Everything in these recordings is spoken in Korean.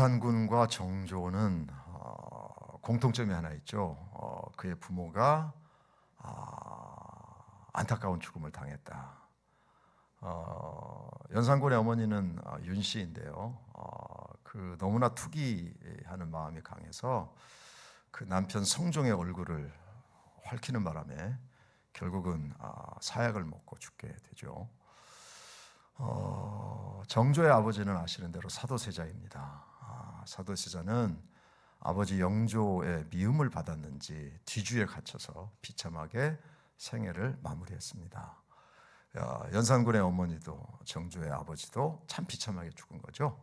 연산군과 정조는 공통점이 하나 있죠. 그의 부모가 안타까운 죽음을 당했다. 연산군의 어머니는 윤씨인데요. 그 너무나 투기하는 마음이 강해서 그 남편 성종의 얼굴을 핥히는 바람에 결국은 사약을 먹고 죽게 되죠. 정조의 아버지는 아시는 대로 사도세자입니다. 사도세자는 아버지 영조의 미움을 받았는지 뒤주에 갇혀서 비참하게 생애를 마무리했습니다. 연산군의 어머니도 정조의 아버지도 참 비참하게 죽은 거죠.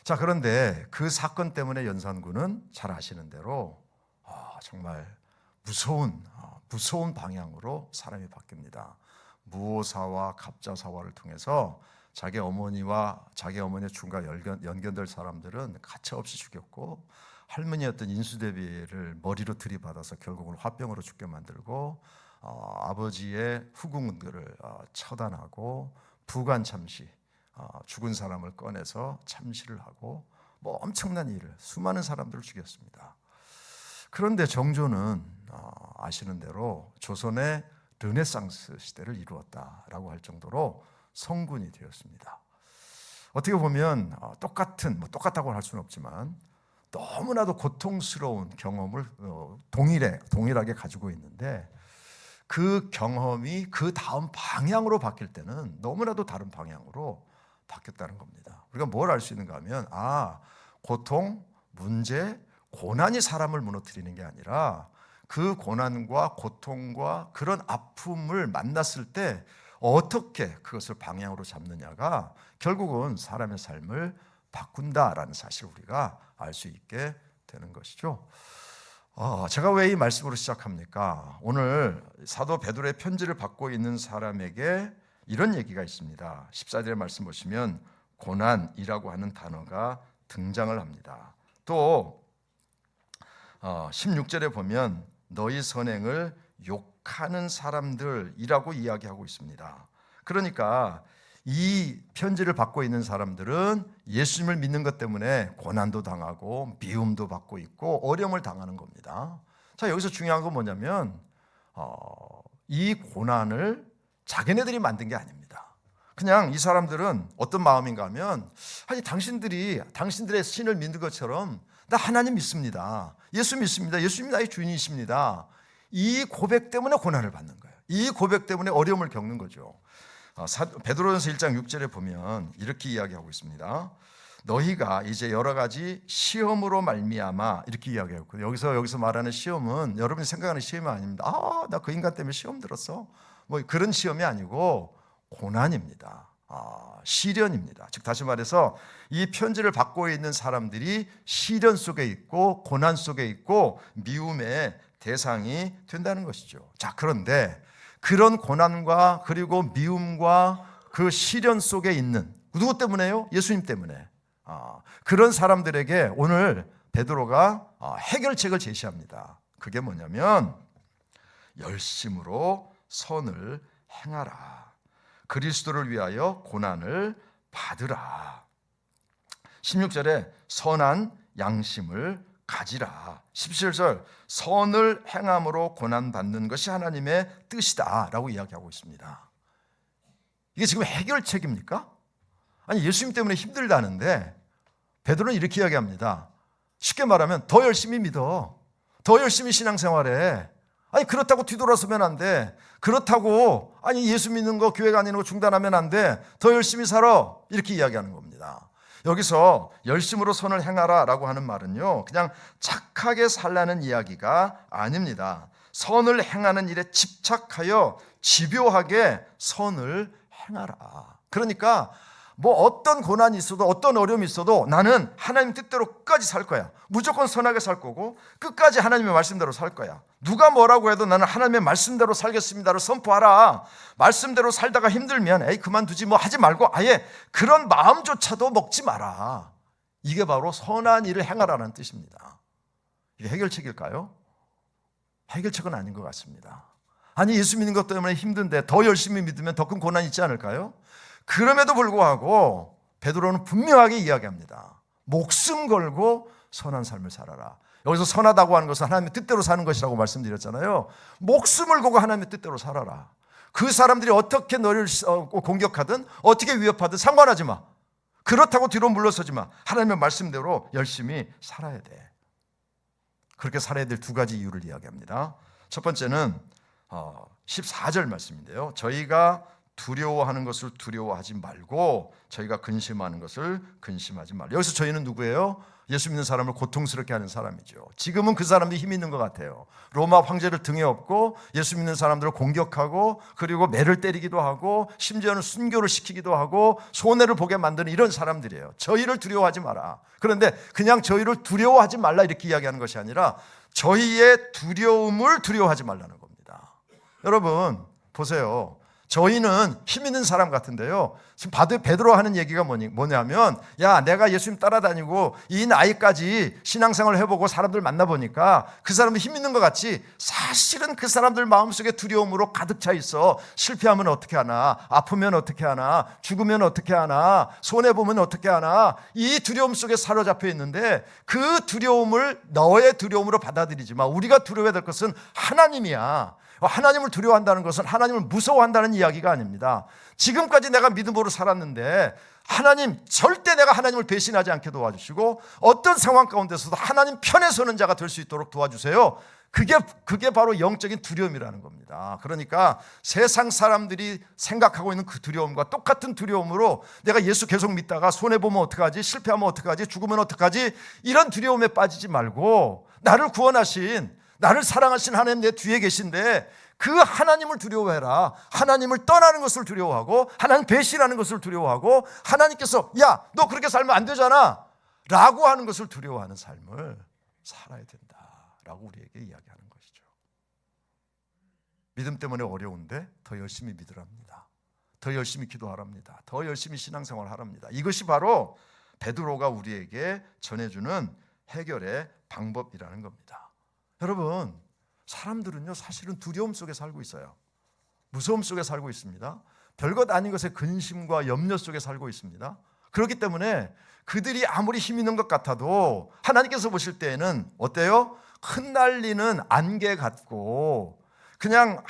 자, 그런데 그 사건 때문에 연산군은 잘 아시는 대로 정말 무서운 방향으로 사람이 바뀝니다. 무오사와 갑자사화를 통해서 자기 어머니와 자기 어머니의 죽음과 연결될 사람들은 가차없이 죽였고, 할머니였던 인수대비를 머리로 들이받아서 결국은 화병으로 죽게 만들고, 아버지의 후궁들을 처단하고 부관참시, 죽은 사람을 꺼내서 참시를 하고 엄청난 일을, 수많은 사람들을 죽였습니다. 그런데 정조는 아시는 대로 조선의 르네상스 시대를 이루었다라고 할 정도로 성군이 되었습니다. 어떻게 보면 똑같다고 할 수는 없지만 너무나도 고통스러운 경험을 동일하게 가지고 있는데, 그 경험이 그 다음 방향으로 바뀔 때는 너무나도 다른 방향으로 바뀌었다는 겁니다. 우리가 뭘 알 수 있는가 하면 고통, 문제, 고난이 사람을 무너뜨리는 게 아니라 그 고난과 고통과 그런 아픔을 만났을 때 어떻게 그것을 방향으로 잡느냐가 결국은 사람의 삶을 바꾼다라는 사실을 우리가 알 수 있게 되는 것이죠. 제가 왜 이 말씀으로 시작합니까? 오늘 사도 베드로의 편지를 받고 있는 사람에게 이런 얘기가 있습니다. 14절의 말씀 보시면 고난이라고 하는 단어가 등장을 합니다. 또 16절에 보면 너희 선행을 욕하는 사람들이라고 이야기하고 있습니다. 그러니까 이 편지를 받고 있는 사람들은 예수님을 믿는 것 때문에 고난도 당하고 미움도 받고 있고 어려움을 당하는 겁니다. 자, 여기서 중요한 건 뭐냐면 이 고난을 자기네들이 만든 게 아닙니다. 그냥 이 사람들은 어떤 마음인가 하면 당신들의 신을 믿는 것처럼 나 하나님 믿습니다. 예수 믿습니다. 예수님이 나의 주인이십니다. 이 고백 때문에 고난을 받는 거예요. 이 고백 때문에 어려움을 겪는 거죠. 베드로전서 1장 6절에 보면 이렇게 이야기하고 있습니다. 너희가 이제 여러 가지 시험으로 말미암아, 이렇게 이야기하고, 여기서 말하는 시험은 여러분이 생각하는 시험이 아닙니다. 나 그 인간 때문에 시험 들었어, 그런 시험이 아니고 고난입니다. 시련입니다. 즉 다시 말해서 이 편지를 받고 있는 사람들이 시련 속에 있고 고난 속에 있고 미움의 대상이 된다는 것이죠. 자, 그런데 그런 고난과 그리고 미움과 그 시련 속에 있는, 누구 때문에요? 예수님 때문에. 그런 사람들에게 오늘 베드로가 해결책을 제시합니다. 그게 뭐냐면 열심으로 선을 행하라. 그리스도를 위하여 고난을 받으라. 16절에 선한 양심을 가지라. 17절 선을 행함으로 고난받는 것이 하나님의 뜻이다 라고 이야기하고 있습니다. 이게 지금 해결책입니까? 아니, 예수님 때문에 힘들다는데 베드로는 이렇게 이야기합니다. 쉽게 말하면 더 열심히 믿어, 더 열심히 신앙생활해. 아니, 그렇다고 뒤돌아서면 안 돼. 그렇다고 예수 믿는 거, 교회 다니는 거 중단하면 안 돼. 더 열심히 살아, 이렇게 이야기하는 겁니다. 여기서 열심으로 선을 행하라 라고 하는 말은요, 그냥 착하게 살라는 이야기가 아닙니다. 선을 행하는 일에 집착하여 집요하게 선을 행하라. 그러니까 어떤 고난이 있어도 어떤 어려움이 있어도 나는 하나님 뜻대로 끝까지 살 거야. 무조건 선하게 살 거고 끝까지 하나님의 말씀대로 살 거야. 누가 뭐라고 해도 나는 하나님의 말씀대로 살겠습니다를 선포하라. 말씀대로 살다가 힘들면 그만두지 하지 말고 아예 그런 마음조차도 먹지 마라. 이게 바로 선한 일을 행하라는 뜻입니다. 이게 해결책일까요? 해결책은 아닌 것 같습니다. 예수 믿는 것 때문에 힘든데 더 열심히 믿으면 더 큰 고난이 있지 않을까요? 그럼에도 불구하고 베드로는 분명하게 이야기합니다. 목숨 걸고 선한 삶을 살아라. 여기서 선하다고 하는 것은 하나님의 뜻대로 사는 것이라고 말씀드렸잖아요. 목숨을 걸고 하나님의 뜻대로 살아라. 그 사람들이 어떻게 너를 공격하든 어떻게 위협하든 상관하지 마. 그렇다고 뒤로 물러서지 마. 하나님의 말씀대로 열심히 살아야 돼. 그렇게 살아야 될 두 가지 이유를 이야기합니다. 첫 번째는 14절 말씀인데요. 저희가 두려워하는 것을 두려워하지 말고 저희가 근심하는 것을 근심하지 말고. 여기서 저희는 누구예요? 예수 믿는 사람을 고통스럽게 하는 사람이죠. 지금은 그 사람들이 힘 있는 것 같아요. 로마 황제를 등에 업고 예수 믿는 사람들을 공격하고 그리고 매를 때리기도 하고 심지어는 순교를 시키기도 하고 손해를 보게 만드는 이런 사람들이에요. 저희를 두려워하지 마라. 그런데 그냥 저희를 두려워하지 말라 이렇게 이야기하는 것이 아니라 저희의 두려움을 두려워하지 말라는 겁니다. 여러분 보세요. 저희는 힘 있는 사람 같은데요. 지금 베드로 하는 얘기가 뭐냐면, 야, 내가 예수님 따라다니고 이 나이까지 신앙생활을 해보고 사람들 만나보니까 그 사람들 힘 있는 것 같지 사실은 그 사람들 마음속에 두려움으로 가득 차 있어. 실패하면 어떻게 하나, 아프면 어떻게 하나, 죽으면 어떻게 하나, 손해보면 어떻게 하나, 이 두려움 속에 사로잡혀 있는데 그 두려움을 너의 두려움으로 받아들이지 마. 우리가 두려워야 될 것은 하나님이야. 하나님을 두려워한다는 것은 하나님을 무서워한다는 이야기가 아닙니다. 지금까지 내가 믿음으로 살았는데 하나님 절대 내가 하나님을 배신하지 않게 도와주시고 어떤 상황 가운데서도 하나님 편에 서는 자가 될 수 있도록 도와주세요. 그게 바로 영적인 두려움이라는 겁니다. 그러니까 세상 사람들이 생각하고 있는 그 두려움과 똑같은 두려움으로 내가 예수 계속 믿다가 손해보면 어떡하지, 실패하면 어떡하지, 죽으면 어떡하지, 이런 두려움에 빠지지 말고 나를 구원하신, 나를 사랑하신 하나님 내 뒤에 계신데 그 하나님을 두려워해라. 하나님을 떠나는 것을 두려워하고 하나님 배신하는 것을 두려워하고 하나님께서 야, 너 그렇게 살면 안 되잖아 라고 하는 것을 두려워하는 삶을 살아야 된다라고 우리에게 이야기하는 것이죠. 믿음 때문에 어려운데 더 열심히 믿으랍니다. 더 열심히 기도하랍니다. 더 열심히 신앙생활 하랍니다. 이것이 바로 베드로가 우리에게 전해주는 해결의 방법이라는 겁니다. 여러분, 사람들은요 사실은 두려움 속에 살고 있어요. 무서움 속에 살고 있습니다. 별것 아닌 것에 근심과 염려 속에 살고 있습니다. 그렇기 때문에 그들이 아무리 힘 있는 것 같아도 하나님께서 보실 때에는 어때요? 흩날리는 안개 같고 그냥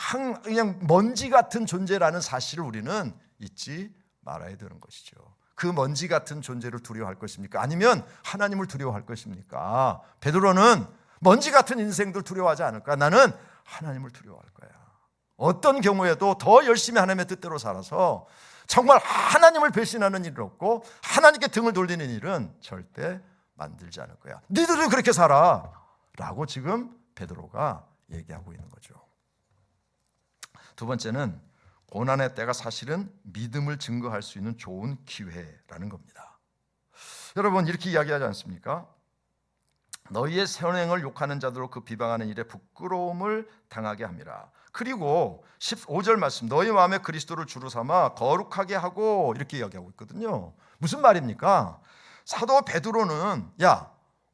먼지 같은 존재라는 사실을 우리는 잊지 말아야 되는 것이죠. 그 먼지 같은 존재를 두려워할 것입니까? 아니면 하나님을 두려워할 것입니까? 베드로는 먼지 같은 인생들 두려워하지 않을까? 나는 하나님을 두려워할 거야. 어떤 경우에도 더 열심히 하나님의 뜻대로 살아서 정말 하나님을 배신하는 일은 없고 하나님께 등을 돌리는 일은 절대 만들지 않을 거야. 니들도 그렇게 살아 라고 지금 베드로가 얘기하고 있는 거죠. 두 번째는 고난의 때가 사실은 믿음을 증거할 수 있는 좋은 기회라는 겁니다. 여러분 이렇게 이야기하지 않습니까? 너희의 선행을 욕하는 자들로 그 비방하는 일에 부끄러움을 당하게 함이라. 그리고 15절 말씀, 너희 마음에 그리스도를 주로 삼아 거룩하게 하고 이렇게 이야기하고 있거든요. 무슨 말입니까? 사도 베드로는 야,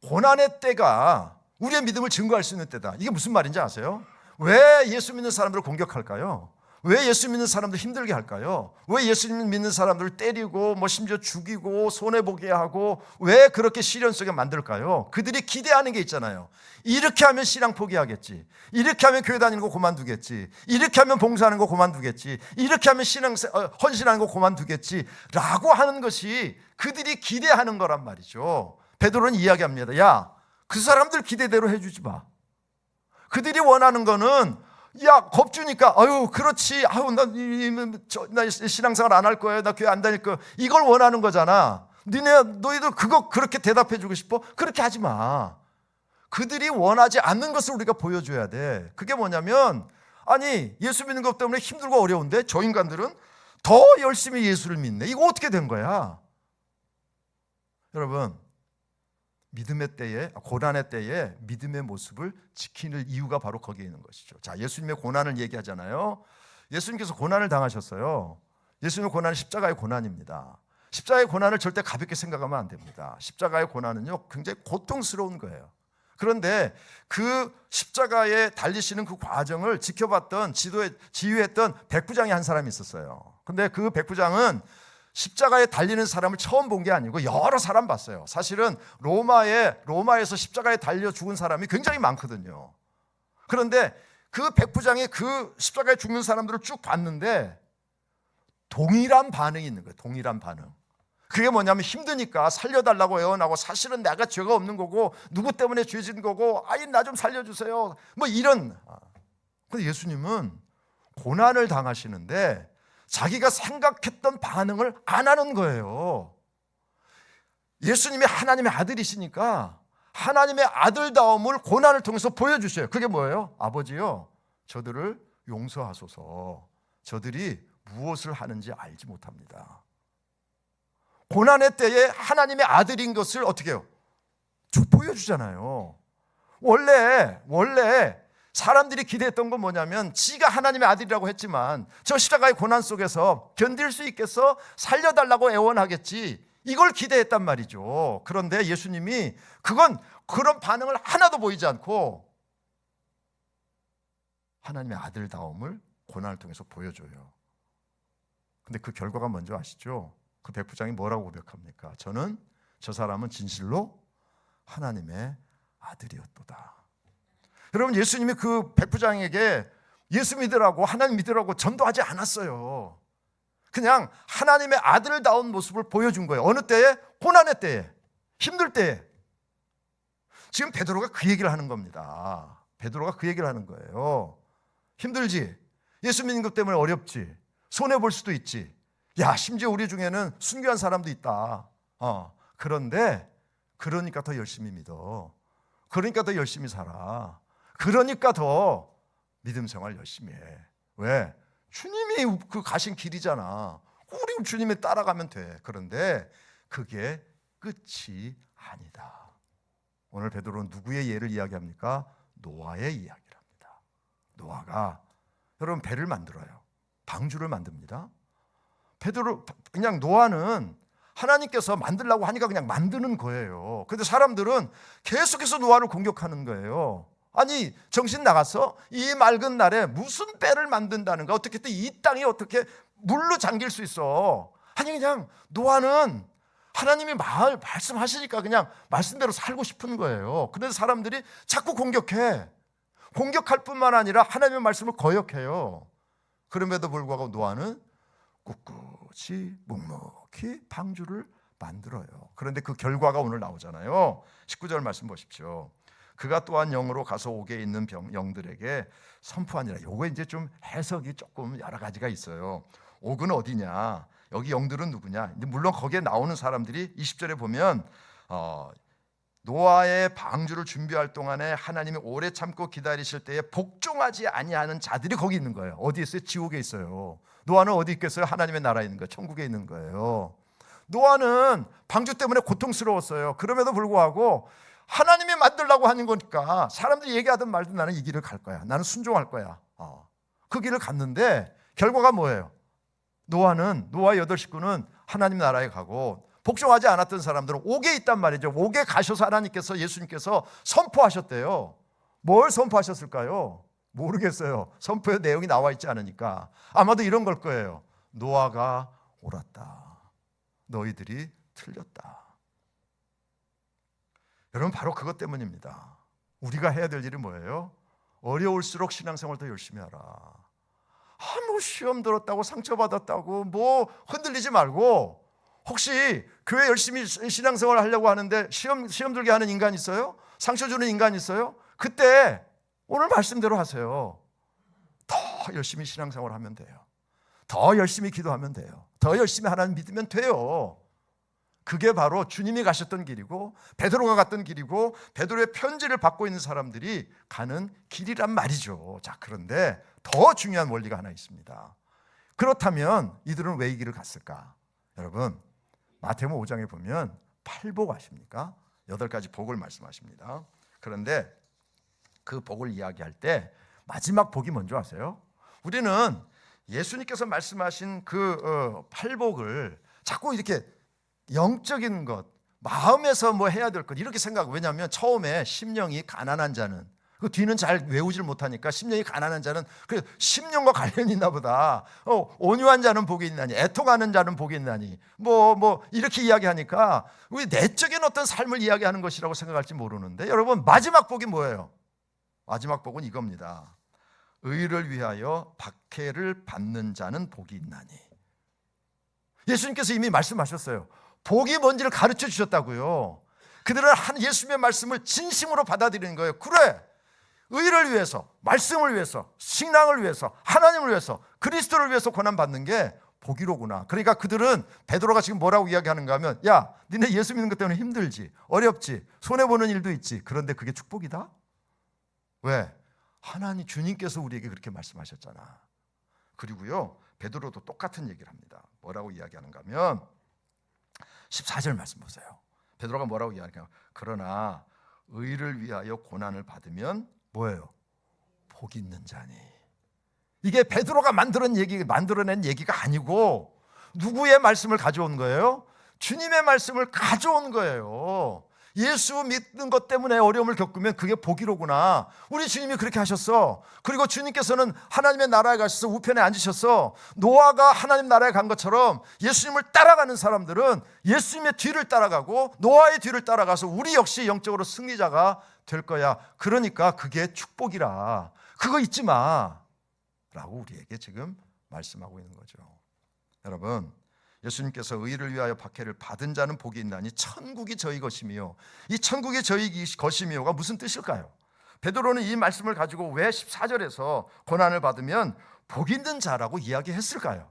고난의 때가 우리의 믿음을 증거할 수 있는 때다. 이게 무슨 말인지 아세요? 왜 예수 믿는 사람들을 공격할까요? 왜 예수 믿는 사람들 힘들게 할까요? 왜 예수 믿는 사람들을 때리고 심지어 죽이고 손해보게 하고 왜 그렇게 시련 속에 만들까요? 그들이 기대하는 게 있잖아요. 이렇게 하면 신앙 포기하겠지. 이렇게 하면 교회 다니는 거 그만두겠지. 이렇게 하면 봉사하는 거 그만두겠지. 이렇게 하면 헌신하는 거 그만두겠지 라고 하는 것이 그들이 기대하는 거란 말이죠. 베드로는 이야기합니다. 야, 그 사람들 기대대로 해주지 마. 그들이 원하는 거는 야, 겁주니까 아유 그렇지, 아유 나 신앙생활 안 할 거예요, 나 교회 안 다닐 거예요, 이걸 원하는 거잖아. 너희들 그거 그렇게 대답해 주고 싶어? 그렇게 하지 마. 그들이 원하지 않는 것을 우리가 보여줘야 돼. 그게 뭐냐면 아니 예수 믿는 것 때문에 힘들고 어려운데 저 인간들은 더 열심히 예수를 믿네. 이거 어떻게 된 거야? 여러분, 믿음의 때에, 고난의 때에 믿음의 모습을 지키는 이유가 바로 거기에 있는 것이죠. 자, 예수님의 고난을 얘기하잖아요. 예수님께서 고난을 당하셨어요. 예수님의 고난은 십자가의 고난입니다. 십자가의 고난을 절대 가볍게 생각하면 안 됩니다. 십자가의 고난은요 굉장히 고통스러운 거예요. 그런데 그 십자가에 달리시는 그 과정을 지켜봤던 지휘했던 백부장이 한 사람이 있었어요. 근데 그 백부장은 십자가에 달리는 사람을 처음 본 게 아니고 여러 사람 봤어요. 사실은 로마에서 십자가에 달려 죽은 사람이 굉장히 많거든요. 그런데 그 백부장이 그 십자가에 죽는 사람들을 쭉 봤는데 동일한 반응이 있는 거예요. 동일한 반응. 그게 뭐냐면 힘드니까 살려달라고 애원하고, 사실은 내가 죄가 없는 거고 누구 때문에 죄진 거고, 아이 나 좀 살려주세요, 뭐 이런. 근데 예수님은 고난을 당하시는데 자기가 생각했던 반응을 안 하는 거예요. 예수님이 하나님의 아들이시니까 하나님의 아들다움을 고난을 통해서 보여주셔요. 그게 뭐예요? 아버지요, 저들을 용서하소서. 저들이 무엇을 하는지 알지 못합니다. 고난의 때에 하나님의 아들인 것을 어떻게 해요? 보여주잖아요. 원래 사람들이 기대했던 건 뭐냐면, 지가 하나님의 아들이라고 했지만 저 십자가의 고난 속에서 견딜 수 있겠어? 살려달라고 애원하겠지, 이걸 기대했단 말이죠. 그런데 예수님이 그런 반응을 하나도 보이지 않고 하나님의 아들다움을 고난을 통해서 보여줘요. 근데 그 결과가 뭔지 아시죠? 그 백부장이 뭐라고 고백합니까? 저 사람은 진실로 하나님의 아들이었도다. 여러분, 예수님이 그 백부장에게 예수 믿으라고, 하나님 믿으라고 전도하지 않았어요. 그냥 하나님의 아들다운 모습을 보여준 거예요. 어느 때에? 고난의 때에, 힘들 때에. 지금 베드로가 그 얘기를 하는 겁니다. 베드로가 그 얘기를 하는 거예요. 힘들지? 예수 믿는 것 때문에 어렵지? 손해볼 수도 있지? 야, 심지어 우리 중에는 순교한 사람도 있다. 그런데 그러니까 더 열심히 믿어. 그러니까 더 열심히 살아. 그러니까 더 믿음 생활 열심히 해. 왜? 주님이 그 가신 길이잖아. 우리 주님에 따라가면 돼. 그런데 그게 끝이 아니다. 오늘 베드로는 누구의 예를 이야기합니까? 노아의 이야기를 합니다. 노아가, 여러분, 배를 만들어요. 방주를 만듭니다. 그냥 노아는 하나님께서 만들라고 하니까 그냥 만드는 거예요. 그런데 사람들은 계속해서 노아를 공격하는 거예요. 아니, 정신 나갔어? 이 맑은 날에 무슨 배를 만든다는가? 어떻게 또 이 땅이 어떻게 물로 잠길 수 있어? 아니, 그냥 노아는 하나님이 말씀하시니까 그냥 말씀대로 살고 싶은 거예요. 그래서 사람들이 자꾸 공격할 뿐만 아니라 하나님의 말씀을 거역해요. 그럼에도 불구하고 노아는 꿋꿋이 묵묵히 방주를 만들어요. 그런데 그 결과가 오늘 나오잖아요. 19절 말씀 보십시오. 그가 또한 영으로 가서 옥에 있는 영들에게 선포하니라. 요거 이제 좀 해석이 조금 여러 가지가 있어요. 옥은 어디냐? 여기 영들은 누구냐? 물론 거기에 나오는 사람들이 20절에 보면 노아의 방주를 준비할 동안에 하나님이 오래 참고 기다리실 때에 복종하지 아니하는 자들이 거기 있는 거예요. 어디 있어요? 지옥에 있어요. 노아는 어디 있겠어요? 하나님의 나라에 있는 거예요. 천국에 있는 거예요. 노아는 방주 때문에 고통스러웠어요. 그럼에도 불구하고 하나님이 만들라고 하는 거니까 사람들이 얘기하던 말도 나는 이 길을 갈 거야. 나는 순종할 거야. 그 길을 갔는데 결과가 뭐예요? 노아의 8 식구는 하나님 나라에 가고, 복종하지 않았던 사람들은 옥에 있단 말이죠. 옥에 가셔서 하나님께서, 예수님께서 선포하셨대요. 뭘 선포하셨을까요? 모르겠어요. 선포의 내용이 나와 있지 않으니까. 아마도 이런 걸 거예요. 노아가 옳았다. 너희들이 틀렸다. 여러분, 바로 그것 때문입니다. 우리가 해야 될 일이 뭐예요? 어려울수록 신앙생활 더 열심히 하라. 뭐 시험 들었다고 상처받았다고 뭐 흔들리지 말고, 혹시 교회 열심히 신앙생활 하려고 하는데 시험 들게 하는 인간 있어요? 상처 주는 인간 있어요? 그때 오늘 말씀대로 하세요. 더 열심히 신앙생활 하면 돼요. 더 열심히 기도하면 돼요. 더 열심히 하나님 믿으면 돼요. 그게 바로 주님이 가셨던 길이고, 베드로가 갔던 길이고, 베드로의 편지를 받고 있는 사람들이 가는 길이란 말이죠. 자, 그런데 더 중요한 원리가 하나 있습니다. 그렇다면 이들은 왜 이 길을 갔을까? 여러분, 마태복음 5장에 보면 팔복 아십니까? 8가지 복을 말씀하십니다. 그런데 그 복을 이야기할 때 마지막 복이 뭔지 아세요? 우리는 예수님께서 말씀하신 그 팔복을 자꾸 이렇게 영적인 것, 마음에서 뭐 해야 될 것 이렇게 생각하고, 왜냐하면 처음에 심령이 가난한 자는, 그 뒤는 잘 외우질 못하니까 심령이 가난한 자는 그 심령과 관련이 있나 보다. 온유한 자는 복이 있나니, 애통하는 자는 복이 있나니, 뭐 이렇게 이야기하니까 우리 내적인 어떤 삶을 이야기하는 것이라고 생각할지 모르는데, 여러분 마지막 복이 뭐예요? 마지막 복은 이겁니다. 의를 위하여 박해를 받는 자는 복이 있나니. 예수님께서 이미 말씀하셨어요. 복이 뭔지를 가르쳐 주셨다고요. 그들은 예수님의 말씀을 진심으로 받아들이는 거예요. 그래, 의를 위해서, 말씀을 위해서, 신앙을 위해서, 하나님을 위해서, 그리스도를 위해서 고난받는 게 복이로구나. 그러니까 그들은, 베드로가 지금 뭐라고 이야기하는가 하면, 야, 니네 예수 믿는 것 때문에 힘들지, 어렵지, 손해보는 일도 있지. 그런데 그게 축복이다? 왜? 하나님 주님께서 우리에게 그렇게 말씀하셨잖아. 그리고요, 베드로도 똑같은 얘기를 합니다. 뭐라고 이야기하는가 하면 14절 말씀 보세요. 베드로가 뭐라고 이야기하는가? 그러나 의를 위하여 고난을 받으면 뭐예요? 복 있는 자니. 이게 베드로가 만들어낸 얘기가 아니고 누구의 말씀을 가져온 거예요? 주님의 말씀을 가져온 거예요. 예수 믿는 것 때문에 어려움을 겪으면 그게 복이로구나. 우리 주님이 그렇게 하셨어. 그리고 주님께서는 하나님의 나라에 가셔서 우편에 앉으셔서 노아가 하나님 나라에 간 것처럼 예수님을 따라가는 사람들은 예수님의 뒤를 따라가고 노아의 뒤를 따라가서 우리 역시 영적으로 승리자가 될 거야. 그러니까 그게 축복이라. 그거 잊지 마 라고 우리에게 지금 말씀하고 있는 거죠. 여러분, 예수님께서 의를 위하여 박해를 받은 자는 복이 있나니 천국이 저희 것이며, 이 천국이 저희 것이며가 무슨 뜻일까요? 베드로는 이 말씀을 가지고 왜 14절에서 고난을 받으면 복 있는 자라고 이야기했을까요?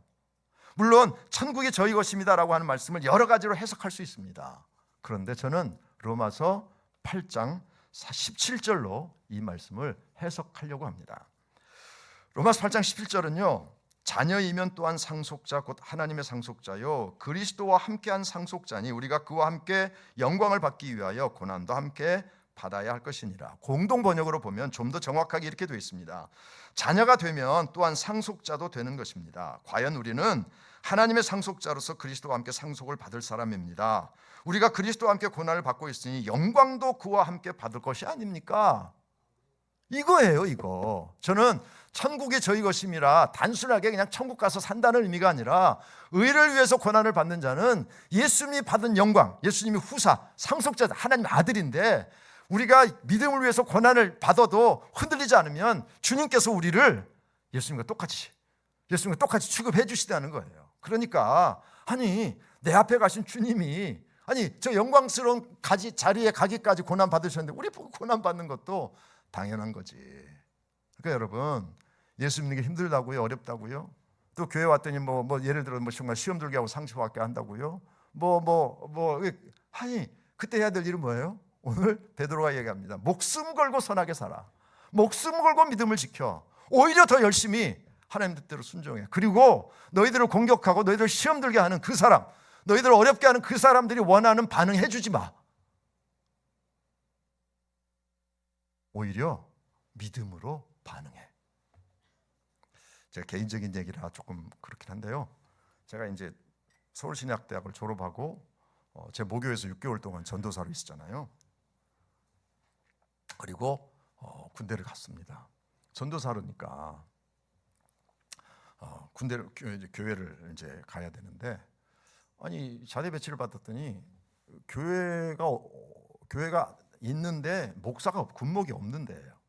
물론 천국이 저희 것입니다라고 하는 말씀을 여러 가지로 해석할 수 있습니다. 그런데 저는 로마서 8장 17절로 이 말씀을 해석하려고 합니다. 로마서 8장 17절은요, 자녀이면 또한 상속자 곧 하나님의 상속자요 그리스도와 함께한 상속자니 우리가 그와 함께 영광을 받기 위하여 고난도 함께 받아야 할 것이니라. 공동 번역으로 보면 좀 더 정확하게 이렇게 되어 있습니다. 자녀가 되면 또한 상속자도 되는 것입니다. 과연 우리는 하나님의 상속자로서 그리스도와 함께 상속을 받을 사람입니다. 우리가 그리스도와 함께 고난을 받고 있으니 영광도 그와 함께 받을 것이 아닙니까? 이거예요, 이거. 저는 천국이 저희 것임이라 단순하게 그냥 천국 가서 산다는 의미가 아니라 의를 위해서 고난을 받는 자는 예수님이 받은 영광, 예수님이 후사, 상속자, 하나님 아들인데 우리가 믿음을 위해서 고난을 받아도 흔들리지 않으면 주님께서 우리를 예수님과 똑같이 취급해 주시다는 거예요. 그러니까 아니 내 앞에 가신 주님이 저 영광스러운 자리에 가기까지 고난 받으셨는데 우리 보고 고난 받는 것도 당연한 거지. 그러니까 여러분, 예수 믿는 게 힘들다고요? 어렵다고요? 또 교회 왔더니 뭐 예를 들어 정말 시험 들게 하고 상처받게 한다고요? 아니 그때 해야 될 일은 뭐예요? 오늘 베드로가 얘기합니다. 목숨 걸고 선하게 살아. 목숨 걸고 믿음을 지켜. 오히려 더 열심히 하나님 뜻대로 순종해. 그리고 너희들을 공격하고 너희들을 시험 들게 하는 그 사람, 너희들을 어렵게 하는 그 사람들이 원하는 반응해 주지 마. 오히려 믿음으로 반응해. 제가 개인적인 얘기라 조금 그렇긴 한데요. 제가 이제 서울신학대학을 졸업하고 제 모교에서 6개월 동안 전도사로 있었잖아요. 그리고 군대를 갔습니다. 전도사로니까 군대를 교회를 이제 가야 되는데 아니 자대 배치를 받았더니 교회가 있는데 목사가 군목이 없는 데예요.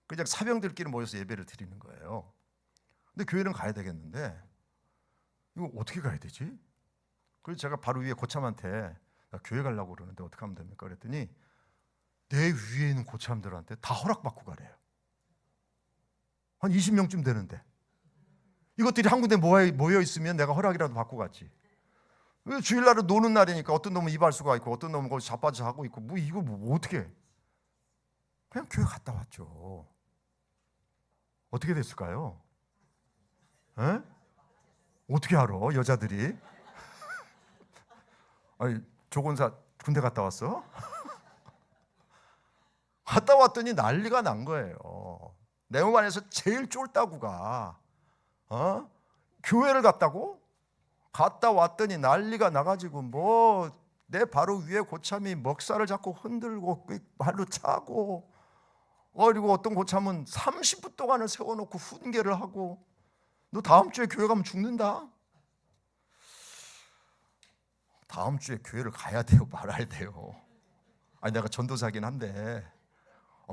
그냥 사병들끼리 모여서 예배를 드리는 거예요. 근데 교회는 가야 되겠는데 이거 어떻게 가야 되지? 그래서 제가 바로 위에 고참한테 나 교회 가려고 그러는데 어떻게 하면 됩니까? 그랬더니 내 위에 있는 고참들한테 다 허락받고 가래요. 한 20명쯤 되는데 이것들이 한 군데 모여 있으면 내가 허락이라도 받고 갔지. 주일날은 노는 날이니까 어떤 놈은 이발소가 있고 어떤 놈은 거기 자빠져 하고 있고 이거 어떻게 해? 그냥 교회 갔다 왔죠. 어떻게 됐을까요? 에? 어떻게 알아? 여자들이? 아니 조건사 군대 갔다 왔어? 갔다 왔더니 난리가 난 거예요. 내몸 안에서 제일 쫄다구가 교회를 갔다고? 갔다 왔더니 난리가 나가지고 내 바로 위에 고참이 먹살을 잡고 흔들고 발로 차고 그리고 어떤 고참은 30분 동안을 세워놓고 훈계를 하고 너 다음 주에 교회 가면 죽는다. 다음 주에 교회를 가야 돼요, 말아야 돼요? 아니 내가 전도사긴 한데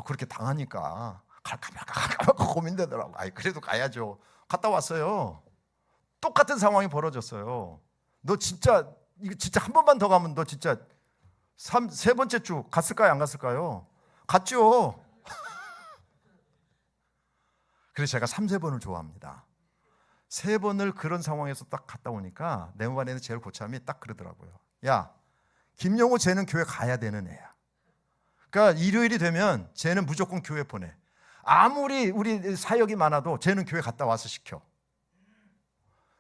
그렇게 당하니까 갈까 말까 고민되더라고. 그래도 가야죠. 갔다 왔어요. 똑같은 상황이 벌어졌어요. 너 진짜 이거 진짜 한 번만 더 가면 너 진짜 세 번째 주 갔을까요, 안 갔을까요? 갔죠. 그래서 제가 3-4번을 좋아합니다. 3번을 그런 상황에서 딱 갔다 오니까 내 반에는 제일 고참이 딱 그러더라고요. 야, 김영호 쟤는 교회 가야 되는 애야. 그러니까 일요일이 되면 쟤는 무조건 교회 보내. 아무리 우리 사역이 많아도 쟤는 교회 갔다 와서 시켜.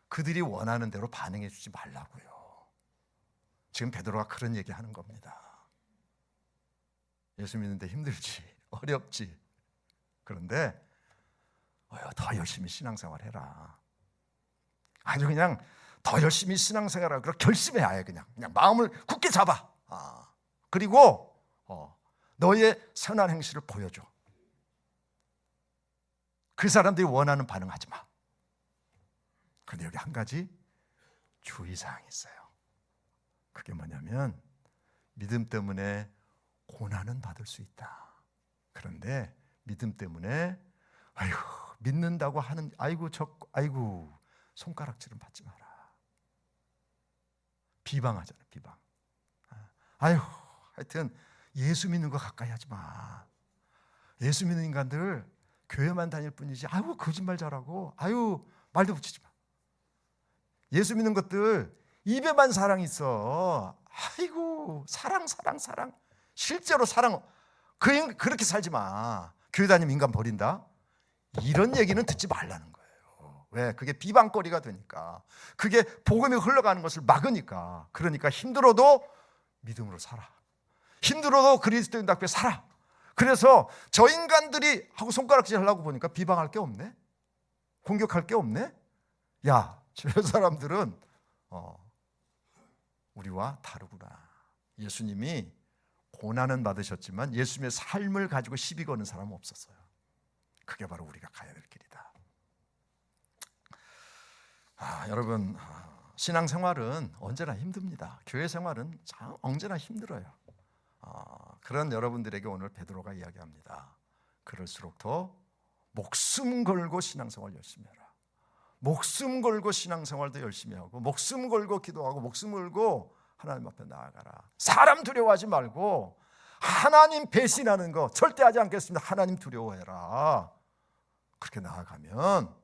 그들이 원하는 대로 반응해 주지 말라고요. 지금 베드로가 그런 얘기하는 겁니다. 예수 믿는데 힘들지, 어렵지. 그런데 더 열심히 신앙생활 해라. 아주 그냥 더 열심히 신앙생활하고 그렇게 결심해야 해. 그냥 마음을 굳게 잡아. 그리고 너의 선한 행실을 보여줘. 그 사람들이 원하는 반응하지 마. 그런데 여기 한 가지 주의사항이 있어요. 그게 뭐냐면 믿음 때문에 고난은 받을 수 있다. 그런데 믿음 때문에 믿는다고 하는 손가락질은 받지 마라. 비방하잖아요. 비방. 하여튼 예수 믿는 거 가까이 하지 마. 예수 믿는 인간들 교회만 다닐 뿐이지 거짓말 잘하고 말도 붙이지 마. 예수 믿는 것들 입에만 사랑이 있어. 사랑. 실제로 사랑 그렇게 살지 마. 교회 다니면 인간 버린다. 이런 얘기는 듣지 말라는 거예요. 왜? 그게 비방거리가 되니까. 그게 복음이 흘러가는 것을 막으니까. 그러니까 힘들어도 믿음으로 살아. 힘들어도 그리스도인 앞에 살아. 그래서 저 인간들이 하고 손가락질 하려고 보니까 비방할 게 없네. 공격할 게 없네. 야, 저 사람들은 우리와 다르구나. 예수님이 고난은 받으셨지만 예수님의 삶을 가지고 시비 거는 사람은 없었어요. 그게 바로 우리가 가야 될 길이다. 여러분, 신앙생활은 언제나 힘듭니다. 교회 생활은 언제나 힘들어요. 그런 여러분들에게 오늘 베드로가 이야기합니다. 그럴수록 더 목숨 걸고 신앙생활 열심히 해라. 목숨 걸고 신앙생활도 열심히 하고 목숨 걸고 기도하고 목숨 걸고 하나님 앞에 나아가라. 사람 두려워하지 말고 하나님 배신하는 거 절대 하지 않겠습니다. 하나님 두려워해라. 그렇게 나아가면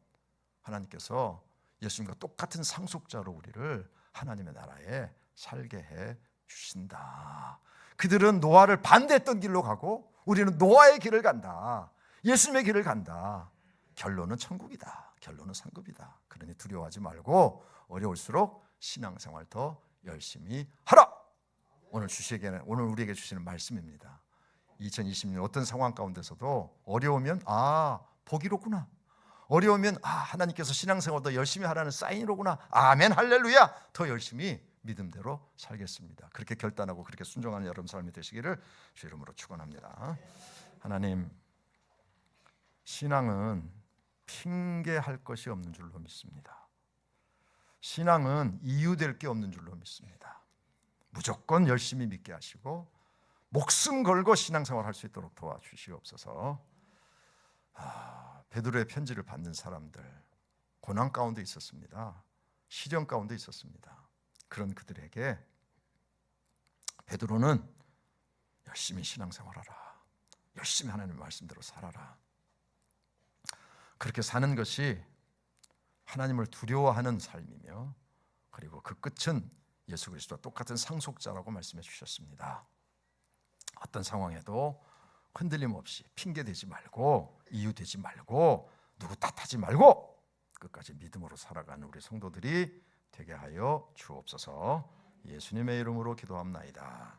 하나님께서 예수님과 똑같은 상속자로 우리를 하나님의 나라에 살게 해 주신다. 그들은 노아를 반대했던 길로 가고 우리는 노아의 길을 간다. 예수님의 길을 간다. 결론은 천국이다. 결론은 상급이다. 그러니 두려워하지 말고 어려울수록 신앙생활 더 열심히 하라. 오늘 우리에게 주시는 말씀입니다. 2020년 어떤 상황 가운데서도 어려우면 복이로구나. 어려우면 하나님께서 신앙생활 더 열심히 하라는 사인이로구나. 아멘 할렐루야. 더 열심히 믿음대로 살겠습니다. 그렇게 결단하고 그렇게 순종하는 여러분 삶이 되시기를 주 이름으로 축원합니다. 하나님, 신앙은 핑계할 것이 없는 줄로 믿습니다. 신앙은 이유될 게 없는 줄로 믿습니다. 무조건 열심히 믿게 하시고 목숨 걸고 신앙생활 할 수 있도록 도와주시옵소서. 베드로의 편지를 받는 사람들 고난 가운데 있었습니다. 시련 가운데 있었습니다. 그런 그들에게 베드로는 열심히 신앙생활하라. 열심히 하나님의 말씀대로 살아라. 그렇게 사는 것이 하나님을 두려워하는 삶이며 그리고 그 끝은 예수 그리스도와 똑같은 상속자라고 말씀해 주셨습니다. 어떤 상황에도 흔들림 없이 핑계대지 말고 이유되지 말고 누구 탓하지 말고 끝까지 믿음으로 살아가는 우리 성도들이 되게 하여 주옵소서. 예수님의 이름으로 기도합나이다.